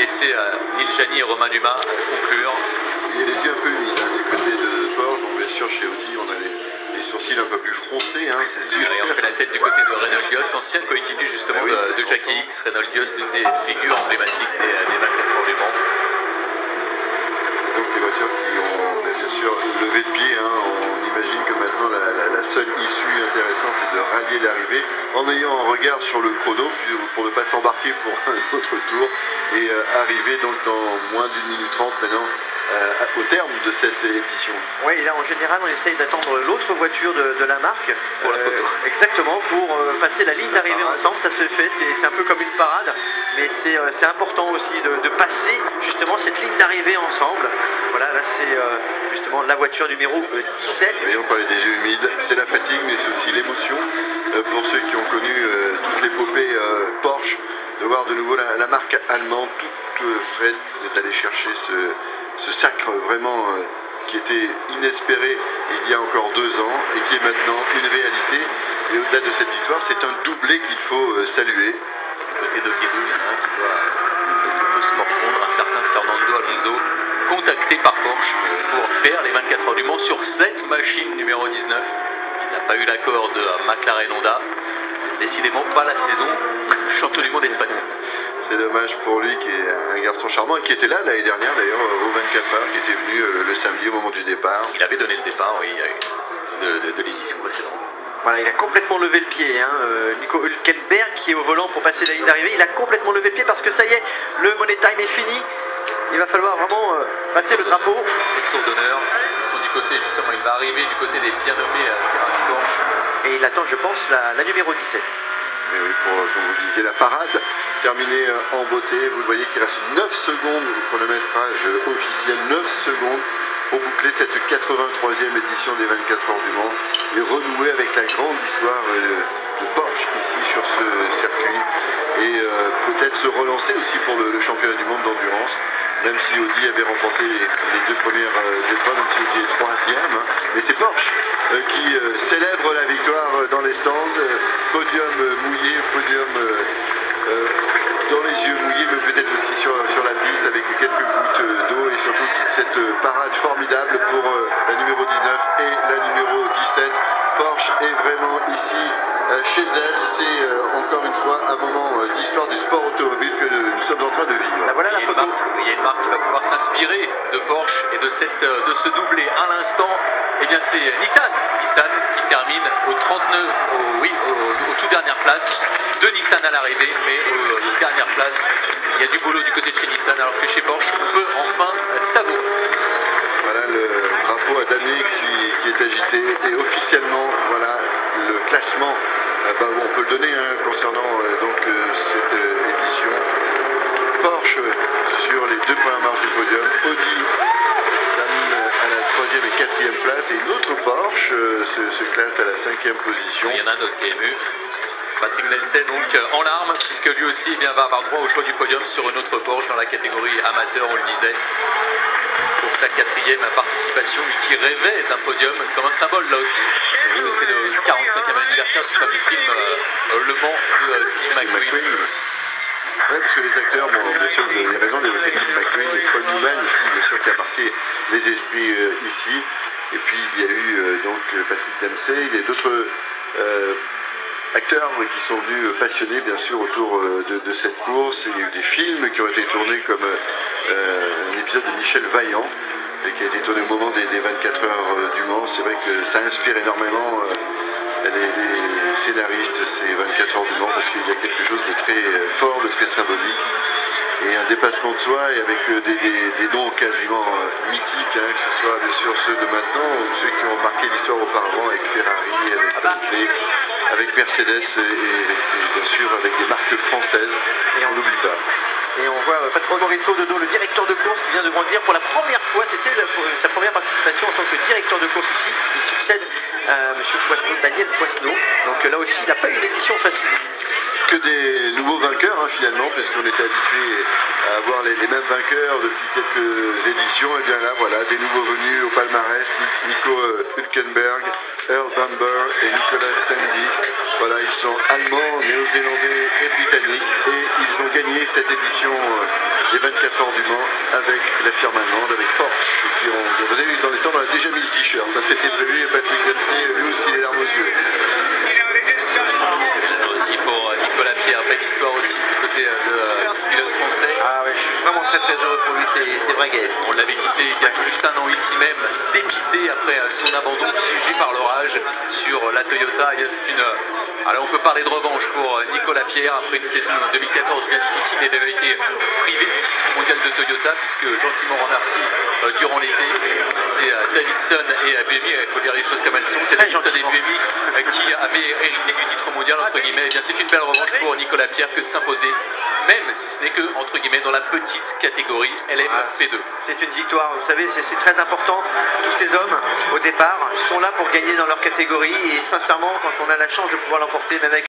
laisser Neil Jani et Romain Dumas conclure. Il y a les yeux un peu humides du côté de Porsche, donc bien sûr chez Audi on a les sourcils un peu plus froncés, c'est sûr. Et on fait la tête du côté de Renault Gioss, ancienne coéquipier justement de Jackie X. Renault Gioss, l'une des figures emblématiques des 24 heures du Mans. Donc des voitures qui ont bien sûr levé de pied, on imagine que maintenant la seule issue intéressante c'est de rallier l'arrivée en ayant un regard sur le chrono pour ne pas s'embarquer pour un autre tour et arriver donc dans moins d'1 minute 30 maintenant au terme de cette édition. Oui, là en général on essaye d'attendre l'autre voiture de la marque pour la photo. Exactement, pour passer la ligne d'arrivée ensemble, ça se fait, c'est un peu comme une parade, mais c'est important aussi de passer justement cette ligne d'arrivée ensemble. Voilà, là c'est justement la voiture numéro 17. Et on parlait des yeux humides, c'est la fatigue mais c'est aussi l'émotion pour ceux qui ont connu toute l'épopée Porsche, de voir de nouveau la marque allemande toute prête d'aller chercher ce sacre vraiment qui était inespéré il y a encore 2 ans et qui est maintenant une réalité. Et au-delà de cette victoire, c'est un doublé qu'il faut saluer. Du côté de Guédou, il y en a un qui doit se morfondre, un certain Fernando Alonso, contacté par Porsche pour faire les 24 heures du Mans sur cette machine numéro 19. Il n'a pas eu l'accord de McLaren Honda. C'est décidément pas la saison du champion du monde espagnol. C'est dommage pour lui qui est un garçon charmant et qui était là l'année dernière d'ailleurs aux 24 heures, qui était venu le samedi au moment du départ. Il avait donné le départ, oui, de l'édition précédente. Voilà, il a complètement levé le pied, Nico Hülkenberg qui est au volant pour passer la ligne d'arrivée, il a complètement levé le pied parce que ça y est, le Money Time est fini. Il va falloir vraiment passer le drapeau. C'est le tour d'honneur, ils sont du côté, justement, il va arriver du côté des bien nommés tirage blanche. Et il attend, je pense, la numéro 17. Et oui, comme vous le disiez, la parade terminée en beauté. Vous le voyez qu'il reste 9 secondes au chronométrage officiel, 9 secondes pour boucler cette 83e édition des 24 heures du Mans et renouer avec la grande histoire de Porsche ici sur ce circuit et peut-être se relancer aussi pour le championnat du monde d'endurance, même si Audi avait remporté les 2 premières épreuves, même si Audi est 3e, mais c'est Porsche qui célèbre la victoire dans les stands, podium mouillé, podium dans les yeux mouillés, mais peut-être aussi sur la piste avec quelques gouttes d'eau et surtout toute cette parade formidable pour la numéro 19 et la numéro 17. Porsche est vraiment ici chez elle, c'est encore une fois un moment d'histoire du sport automobile que nous sommes en train de vivre. Voilà la photo. Il y a une marque qui va pouvoir s'inspirer de Porsche et de ce doublé à l'instant. Eh bien c'est Nissan qui termine au 39, aux toute dernière place. 2 Nissan à l'arrivée, mais aux dernières places, il y a du boulot du côté de chez Nissan, alors que chez Porsche, on peut enfin savourer. Voilà le drapeau à damier qui est agité et officiellement, voilà le classement. On peut le donner concernant cette édition. Porsche sur les 2 premières marches du podium. Audi termine à la 3e et 4e place et une autre Porsche se classe à la 5e position. Il y en a un autre qui est ému. Patrick Nelson donc en larmes, puisque lui aussi va avoir droit au choix du podium sur une autre Porsche dans la catégorie amateur, on le disait, pour sa 4e participation, lui qui rêvait d'un podium, comme un symbole là aussi, parce que c'est le 45e anniversaire du fameux film Le Mans de Steve McQueen. Oui, parce que les acteurs, bien sûr, vous avez raison, d'évoquer Steve McQueen et Paul Newman aussi, bien sûr, qui a marqué les esprits ici. Et puis il y a eu Patrick Dempsey, il y a d'autres acteurs qui sont venus passionnés bien sûr autour de cette course. Il y a eu des films qui ont été tournés comme un épisode de Michel Vaillant qui a été tourné au moment des 24 heures du Mans. C'est vrai que ça inspire énormément les scénaristes ces 24 heures du Mans parce qu'il y a quelque chose de très fort, de très symbolique et un dépassement de soi et avec des noms quasiment mythiques, que ce soit bien sûr ceux de maintenant ou ceux qui ont marqué l'histoire auparavant avec Ferrari, avec Bentley, avec Mercedes et bien sûr avec des marques françaises, et on l'oublie pas. Et on voit Patrick Morisseau de dos, le directeur de course qui vient de grandir pour la première fois, c'était sa première participation en tant que directeur de course ici, il succède à M. Poisneau, Daniel Poisneau, donc là aussi il n'a pas eu une édition facile. que des nouveaux vainqueurs finalement, puisqu'on était habitué à avoir les mêmes vainqueurs depuis quelques éditions. Et bien là, voilà, des nouveaux venus au palmarès, Nico Hülkenberg, Earl Bamber et Nicolas Tandy. Voilà, ils sont allemands, néo-zélandais et britanniques, et ils ont gagné cette édition des 24 heures du Mans avec la firme allemande, avec Porsche. Et puis vous avez vu dans les stands, on a déjà mis le t-shirt, c'était prévu, et Patrick Dempsey, lui aussi, les larmes aux yeux. Aussi pour Nicolas Pierre, belle histoire aussi du côté de pilote français. Ah ouais, je suis vraiment très heureux pour lui, c'est vrai Gaël. On l'avait quitté il y a tout juste un an ici même, dépité après son abandon siégé par l'orage sur la Toyota. Et c'est une... Alors on peut parler de revanche pour Nicolas Pierre après une saison 2014 bien difficile. Il avait été privé du titre mondial de Toyota puisque gentiment remercié durant l'été. C'est Davidson et Buemi, il faut dire les choses comme elles sont. C'est Davidson et Buemi qui avaient hérité du titre mondial entre guillemets. Et bien c'est une belle revanche pour Nicolas Pierre que de s'imposer, même si ce n'est que entre guillemets dans la petite catégorie LMP2. C'est une victoire, vous savez, c'est très important. Tous ces hommes au départ sont là pour gagner dans leur catégorie et sincèrement quand on a la chance de pouvoir l'emporter même avec